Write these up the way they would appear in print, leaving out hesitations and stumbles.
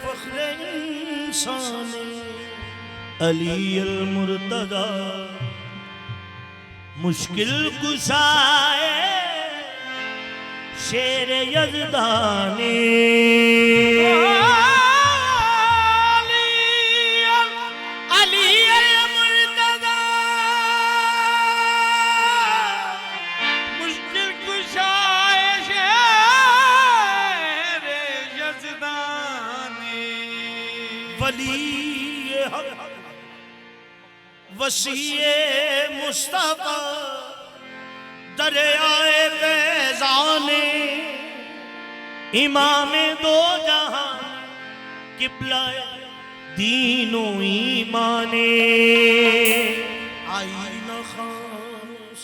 फख्रे इंसान अली अल मुर्तजा मुश्किल कुशाए शेर यज़दानी वसीए मुस्तफा दरियाए फैज़ाने इमाम दो जहां किबला दीनो ईमाने आईना खास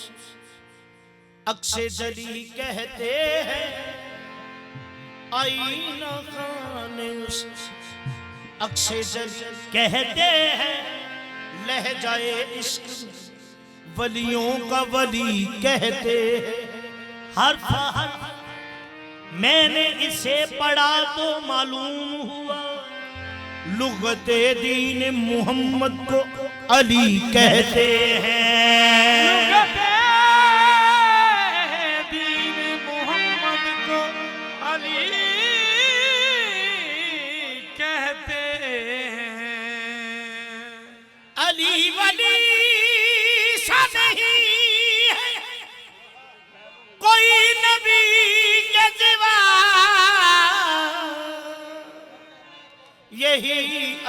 अक्से जली कहते हैं आईना खान अक्से जली कहते हैं लहजाए इश्क वलियों का वली कहते हर मैंने इसे पढ़ा तो मालूम हुआ लुगते दीन मोहम्मद को अली कहते हैं दीन मोहम्मद को अली कहते अली वली सा नहीं है कोई नबी के सिवा यही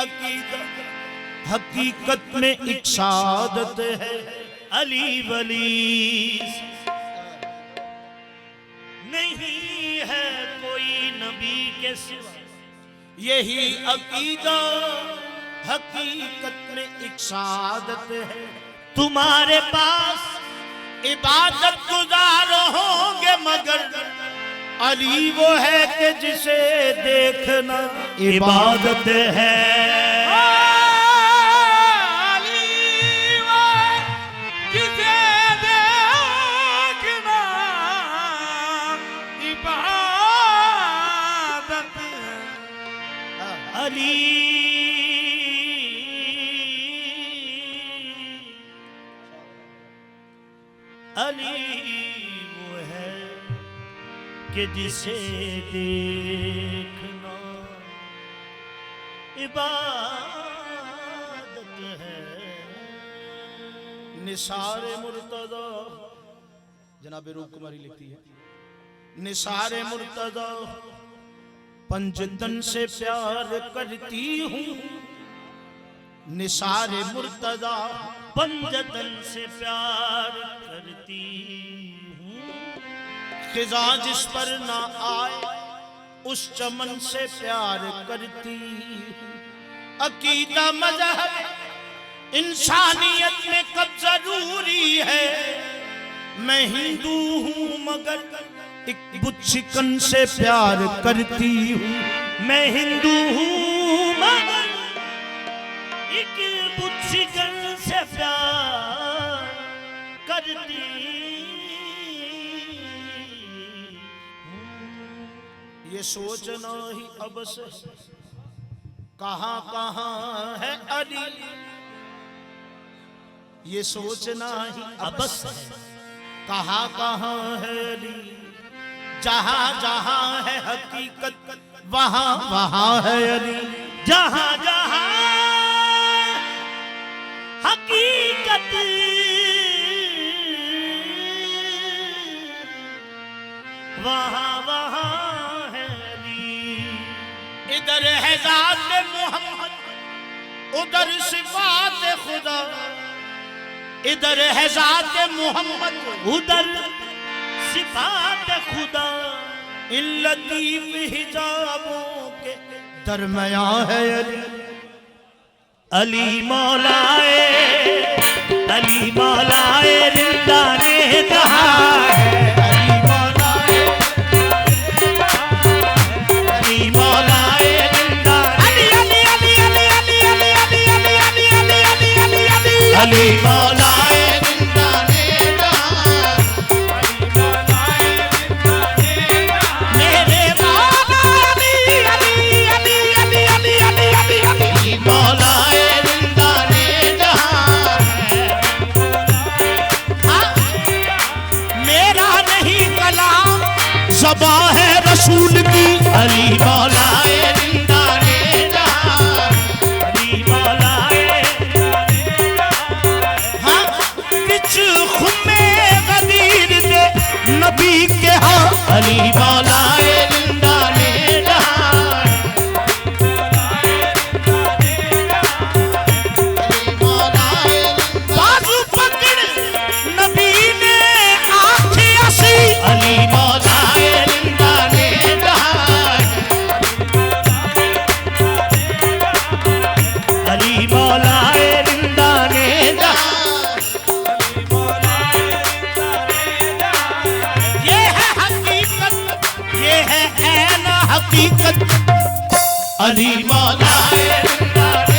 अकीदत हकीकत में एक सादत है अली वली नहीं है कोई नबी के सिवा यही अकीदत हकीकत में एक सादत है तुम्हारे पास इबादत गुजार होंगे मगर अली वो है कि जिसे देखना इबादत है अली वो जिसे देखना इबादत है अली अली वो है कि जिसे देखना इबादत है निसारे मुर्तज़ा जनाब रूप कुमारी लिखती है निसारे मुर्तज़ा पंजतन से प्यार करती हूँ निसारे मुर्तज़ा पंजतन से प्यार करती हूँ खिज़ा जिस पर ना आए उस चमन से प्यार करती हूँ अकीदा मज़हब इंसानियत में कब जरूरी है मैं हिंदू हूँ मगर एक बुत शिकन से प्यार करती हूँ मैं हिंदू हूँ मगर एक बुत शिकन से प्यार करती ये सोचना ही अब से कहाँ कहाँ है अली ये सोचना ही अब से कहाँ कहाँ है अली जहाँ जहाँ है हकीकत वहाँ वहाँ है अली जहाँ जहाँ हकीकत वहाँ वहाँ है अली इधर है ज़ात मोहम्मद उधर सिफ़ात खुदा इधर है ज़ात मोहम्मद उधर सिफ़ात खुदा इन लतीफ़ हिजाबों के दरमियां है अली अली मौलाए रिंदा ने कहा है अली मौलाए रिंदा अली मौलाए रिंदा ने कहा मेरे मौला अली है रसूल की। अली मौलाए रिंदाने जहां, अली मौलाए हाँ किच खुमे गदीर दे नबी के हाँ। अली मौलाए रिंदाने जहां, बाजू पकड़ नबी ने आंखें ऐसी। अली मौलाए रिंदाने जहां, अली मौलाए रिंदाने जहां। ये है हकीकत, ये है ऐन हकीकत। अली मौलाए रिंदाने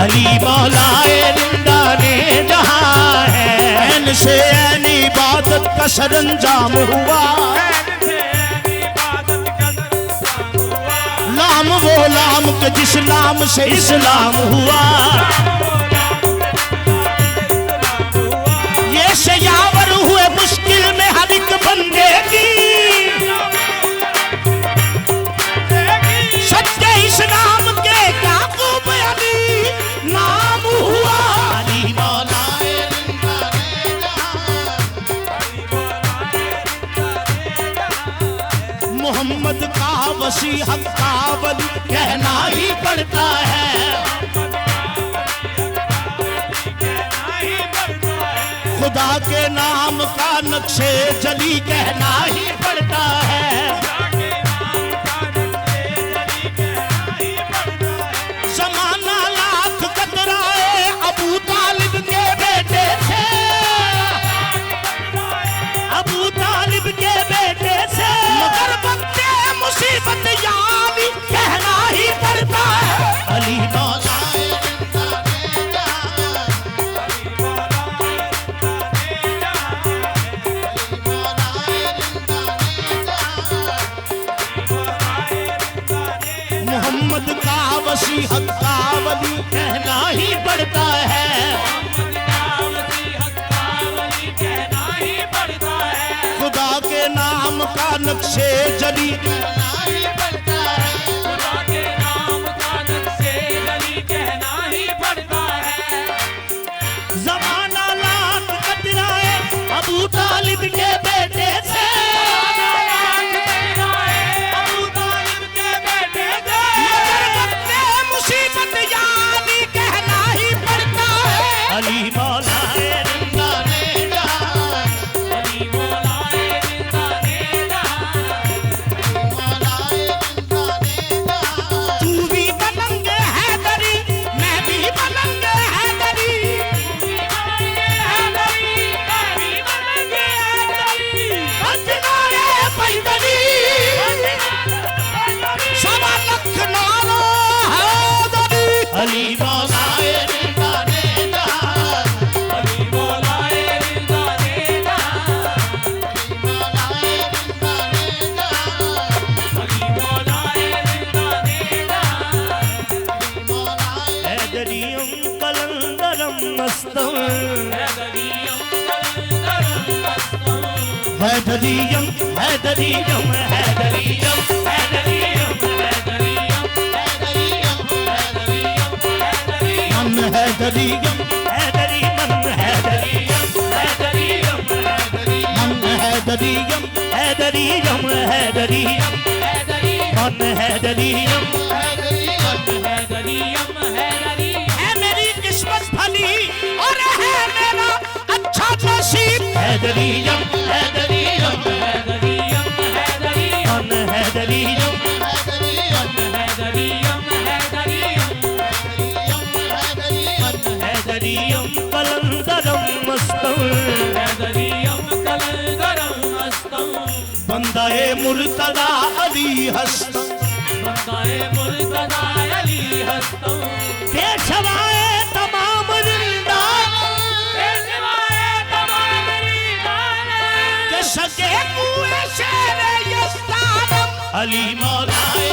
अली मौलाए रिंदाने जहां है। ऐन से ऐन इबादत का सरंजाम हुआ। लाम वो लाम के जिस नाम से इस्लाम हुआ। ये शयावर हुए मुश्किल में हर एक बंदे की। सच्चे इस्लाम के याकूब अली नाम हुआ। अली मौलाए रिंदाने जहां, मोहम्मद का वसीहत का वली कहना ही पड़ता है। खुदा के नाम का नक्शे जली कहना ही पड़ता है। जमाना लाख कतराए अबू तालिब के बेटे से। अबू तालिब के बेटे से मगर वक्ते मुसीबत यानी कहना ही पड़ता है। अली मौलाए रिंदाने जहां, मोहम्मद का वसीहत का वली कहना ही पड़ता है। खुदा के नाम का नक्शे जली कहना ही पड़ता है। ज़माना लाख कतराए अबू तालिब के बेटे से। मगर वक्ते मुसीबत यानी कहना ही पड़ता है। अली मौलाए रिंदाने जहां, तू भी बनंगे हैदरी, मैं भी बनंगे हैदरी। बजनाए पैदरी, सवा लख नारा हैदरी। अली मौलाए रिंदाने जहां, अली मौलाए रिंदाने जहां, अली मौलाए रिंदाने जहां। हैदरियम कलंदरम मस्तम, हैदरियम हैदरियम हैदरियम हैदरियम मन हैदरियम हैदरी मन हैदरियम हैदरियम मन हैदरियम हैदरियम हैदरियम मन हैदरियम है मेरी किस्मत भली और है मेरा अच्छा नसीब। हैदरियम हैदरियम मन हैदरियम हैदरियम कलंदरम मस्तम, बंदाए मुर्तदा अली हस्तम, पेशवाए तमाम रिंदान के सके कुए शेरे यस्तानम। अली मौलाए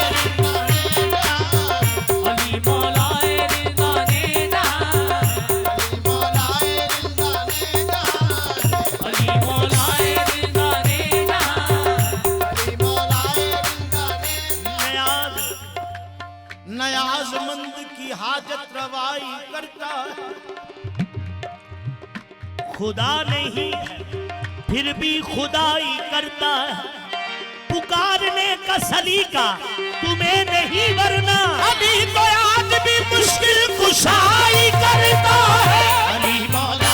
खुदा नहीं है फिर भी खुदाई करता है, पुकारने का सलीका तुम्हें नहीं वरना अली तो आज भी मुश्किल कुशाई करता है। अली मौला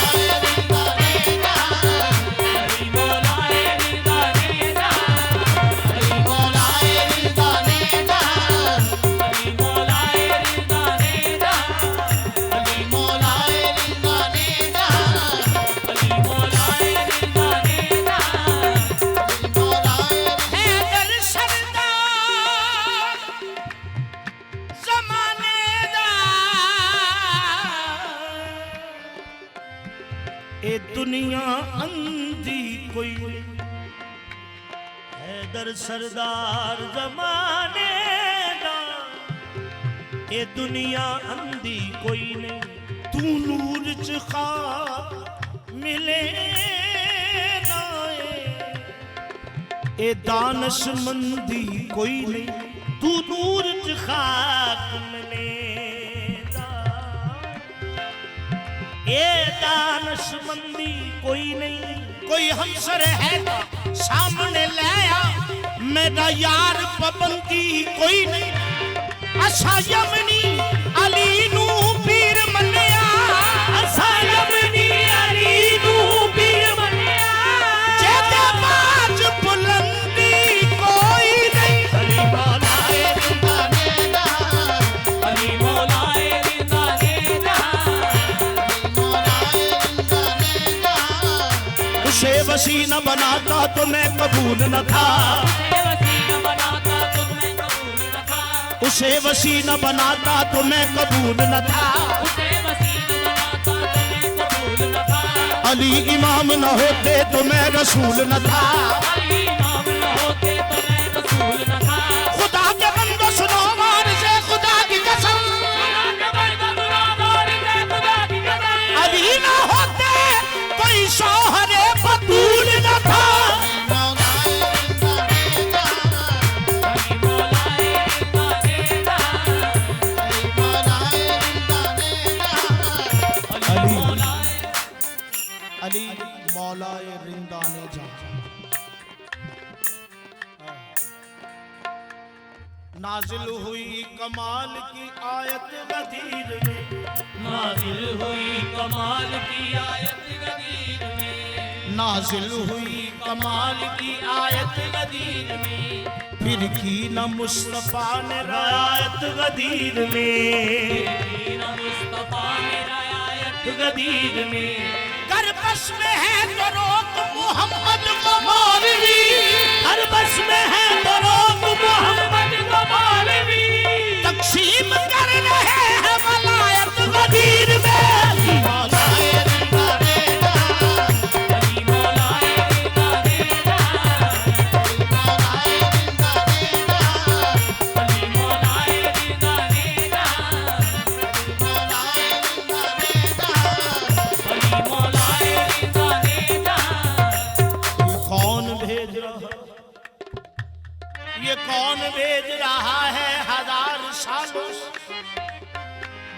दुनिया अंधी कोई हैदर सरदार जमाने दा, ये दुनिया अंधी कोई नहीं, तू नूर च खा मिले ना, ये दानशमंदी कोई नहीं, तू नूर च खाक मिले, ये दानशमंदी कोई नहीं, कोई हमसर है तो सामने लाया, मेरा यार पाबंदी कोई नहीं, असा यमनी अली नू पीर मन्या, असा यमनी अली नू पीर मन्या, जेदे बाज बुलंदी कोई नहीं। अली मौलाए रिंदाने दा, अली मौलाए रिंदाने दा, उसे वसी न बनाता तो मैं कबूल न था, उसे वसी न बनाता तो मैं कबूल न था, अली इमाम न होते तो मैं रसूल न था, खुदा के बंदो सुनो मान से खुदा की कसम, अली न होते कोई शौहरे बतूल न था। अली मौलाए रिंदाने जा, नाजिल हुई कमाल की आयत गदीर में, नाजिल हुई कमाल की आयत गदीर में, नाजिल हुई कमाल की आयत गदीर में, फिर की न मुस्तफा ने रायत गदीर में, न मुस्तफा ने रायत गदीर में, कर बस में है तो रोक मोहम्मद को मौलवी, हर बस में है तो रोक मोहम्मद को मौलवी, तकसीम कर रहे हैं वलायत गदीर में। मौलाए रिंदाने दा, अली मौलाए रिंदाने दा, मौलाए रिंदाने दा, अली मौलाए रिंदाने दा, मौलाए रिंदाने दा, अली मौलाए रिंदाने दा। ये कौन भेज रहा, ये कौन भेज रहा है हजार सालों से,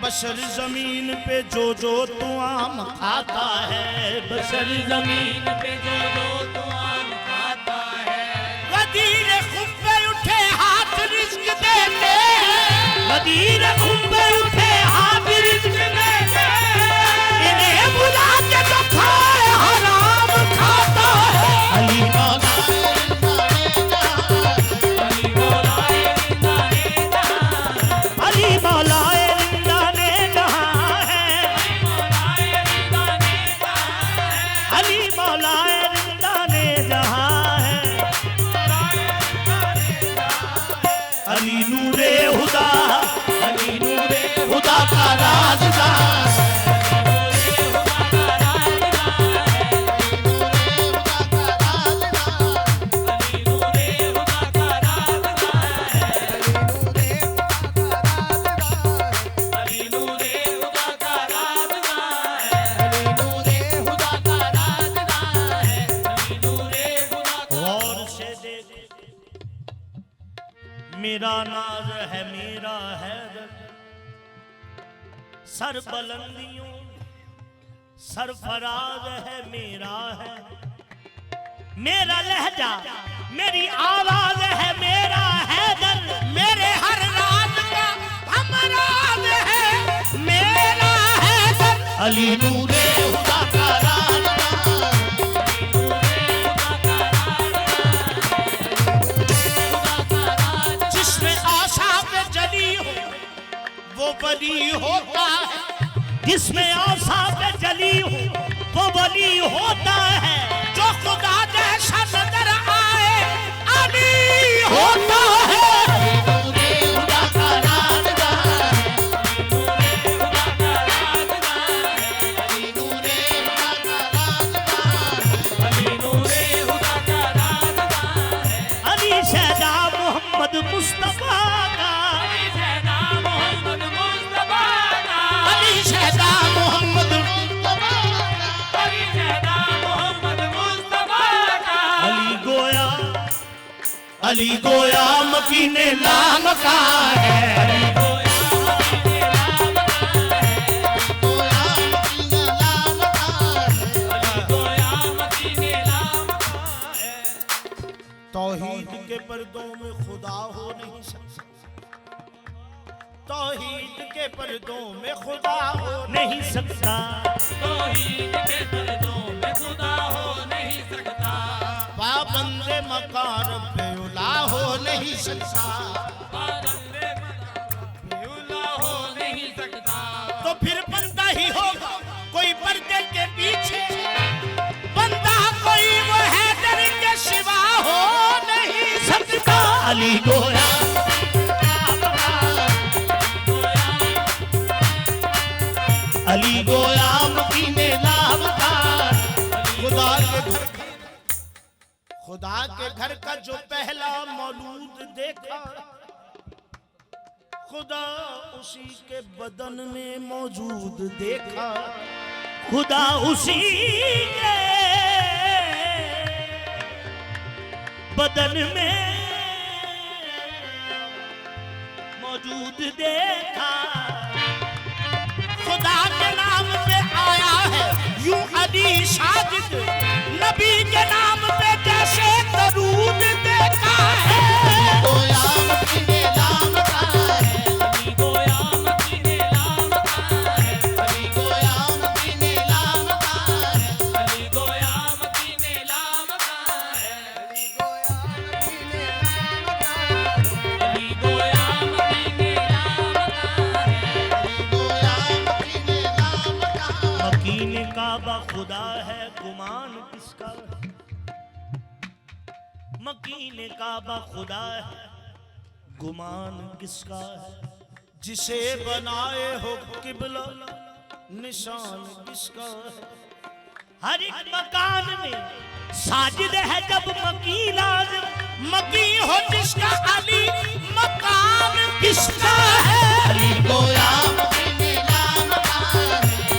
बशर जमीन पे जो तू आम खाता है, बशर जमीन पे जो तू आम खाता है, गदीर खुब्बे उठे हाथ रिज़्क़ देते, गदीर खुब्बे उठे हाथ रिज़्क़ देते, इन्हें बुला के तो खाए हराम खाता है। अली मौलाए अली मौलाए रिंदाने दा, अली मौलाए रिंदाने जहां है, मौलाए रिंदाने दा, अली मौलाए रिंदाने जहां है, अली नूरे हुदा, अली नूरे खुदा का राज़दार, अली नूरे खुदा का राज़दार, अली नूरे खुदा का राज़दार, अली नूरे खुदा का राज़दार, अली नूरे खुदा का। गौर से देख मेरा नाज है मेरा हैदर, सर बुलंदियों सरफराज है, मेरा लहजा, मेरी आवाज है, मेरा हैदर, मेरे हर राज का हमराज है, मेरा हैदर। अली नूरे खुदा का राज, जिसमें आशा पे जली हो वो बली होता है, जिसमें आशा पे जली हो वो बली होता है, जो खुदा जैसा नजर आए अली होता है। अली शहदा मोहम्मद मुस्तफा का, अली शहदा मोहम्मद मुस्तफा का, अली शहदा मोहम्मद मुस्तफा का, अली शहदा मोहम्मद मुस्तफा का। अली गोया मकीने लाम का है, अली गोया मकीने लाम का है, गोया मकीने लाम का है, अली गोया मकीने लाम का है। तौहीद के पर्दों में खुदा हो नहीं सकता, तौहीद के पर्दों में खुदा हो नहीं सकता, तौहीद के पर्दों में खुदा हो नहीं सकता, पाबंदे मकार पे उला हो नहीं सकता, पाबंदे मकार पे उला हो नहीं सकता। तो फिर बंदा ही होगा कोई पर्दे के पीछे, बंदा कोई वो हैदर के सिवा हो नहीं सकता। अली गोया अली गोया मकीने लाभकार, खुदा के घर का जो पहला मौलूद देखा, खुदा उसी के बदन में मौजूद देखा, खुदा उसी के बदन में मौजूद देखा। खुदा के नाम पे आया है यूं अली साजिद, नबी के नाम पे जैसे दरूद देखा है। गोया मकीने लाम का है, अली गोया मकीने लाम का है, अली गोया मकीने लाम का है, अली गोया मकीने लाम का है, अली गोया मकीने लाम का है, अली गोया मकीने लाम का है, अली गोया मकीने लाम का है। मकीने काबा खुदा है, गुमान किसका है, मकीने काबा खुदा है, गुमान किसका है, जिसे बनाए हो किबला निशान किसका है। हर एक मकान में साजिद है जब मकी लाज़िम, मकी हो जिसका अली मकाम किसका है। अली गोया मकीने लाम का है,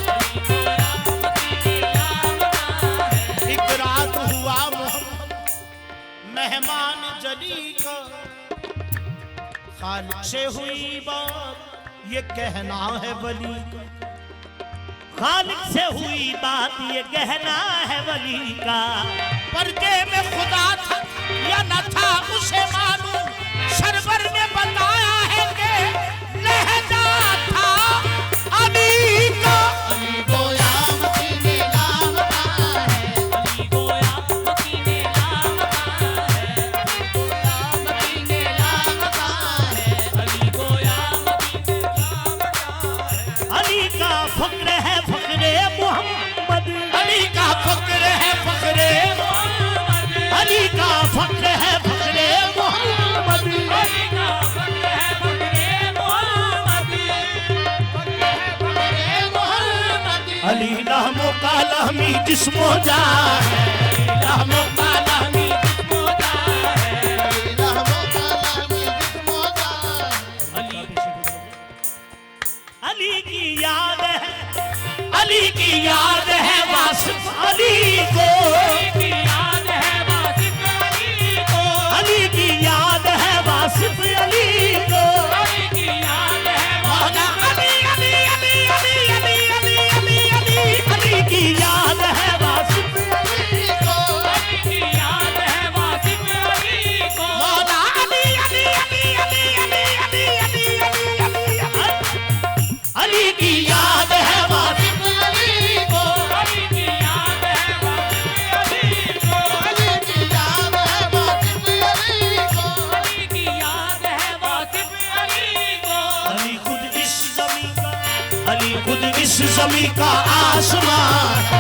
अली गोया मकीने लाम का है। एक रात हुआ मोहम्मद मेहमान जली का, खालिक से हुई बात ये कहना है वली का, खालिक से हुई बात ये कहना है वली का। पर्दे में खुदा था या न था उसे मालूम, सरवर ने बताया है कि लहजा था अली का। अली गोया मकीने लाम का है, अली गोया मकीने लाम का है, अली गोया मकीने लाम का है, अली गोया मकीने लाम का है। अली का फक्र है फक्रे मोहम्मद, अली का फक्र है फक्रे मोहम्मद, अली का फक्र है फक्रे मोहम्मद, अली का फक्र है फक्रे मोहम्मद, फक्र है फक्रे मोहम्मद। अली रहमो का लहमी जिस्मो जा है, अली रहमो का लहमी जिस्मो जा है, अली रहमो का लहमी जिस्मो जा है। अली की याद है, अली की याद है वासिफ अली को, अली की याद है वासिफ अली को, अली की याद है वासिफ अली को, अली की याद है मौला अली अली अली अली अली अली अली अली अली की इस जमी का आसमान